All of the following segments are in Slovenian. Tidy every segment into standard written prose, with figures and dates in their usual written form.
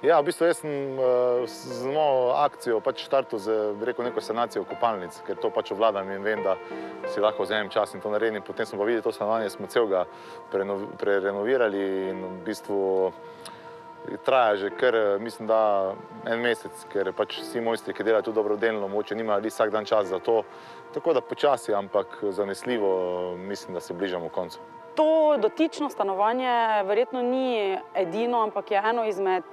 Ja, v bistvu jaz sem z mojo akcijo pač štartil z, bi rekel, neko sanacijo kopalnic, ker to pač obvladam in vem, da si lahko vzamem čas in to naredim. Potem smo pa videli to stanovanje, smo celega prerenovirali in v bistvu traja že kar, mislim, da en mesec, ker pač vsi mojstri, ki delajo tu dobrodelno, mogoče nimajo vsak dan čas za to. Tako da počasi, ampak zanesljivo mislim, da se bližamo koncu. To dotično stanovanje verjetno ni edino, ampak je eno izmed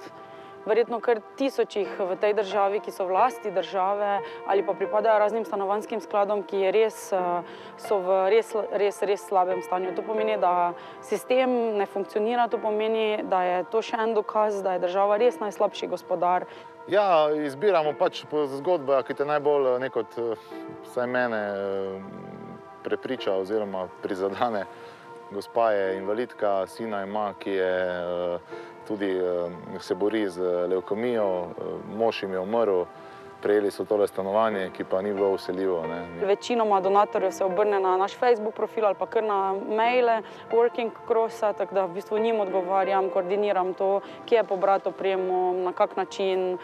verjetno kar tisočih v tej državi, ki so v lasti države ali pa pripadajo raznim stanovanjskim skladom, ki so v res slabem stanju. To pomeni, da sistem ne funkcionira, to pomeni, da je to še en dokaz, da je država res najslabši gospodar. Ja, izbiramo pač zgodbe, ki te najbolj nekot, vsaj mene, prepriča oziroma prizadane. Gospa je invalidka, sina ima, ki je tudi se bori z levkemijo, mož jim je umrl, prejeli so tole stanovanje, ki pa ni bilo vseljivo. Večinoma donatorjev se obrne na naš Facebook profil ali pa kar na maile Working Crossa, tako da v bistvu njim odgovarjam, koordiniram to, kje pobrati opremo, na kak način,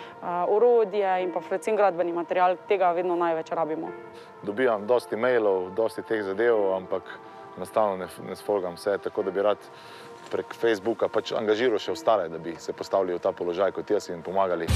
orodje in pa predvsem gradbeni material, tega vedno največ rabimo. Dobivam dosti mailov, dosti teh zadev, ampak enostavno ne sfolgam vse, tako da bi rad prek Facebooka pač angažiral še ostale, da bi se postavili v ta položaj kot jaz in pomagali.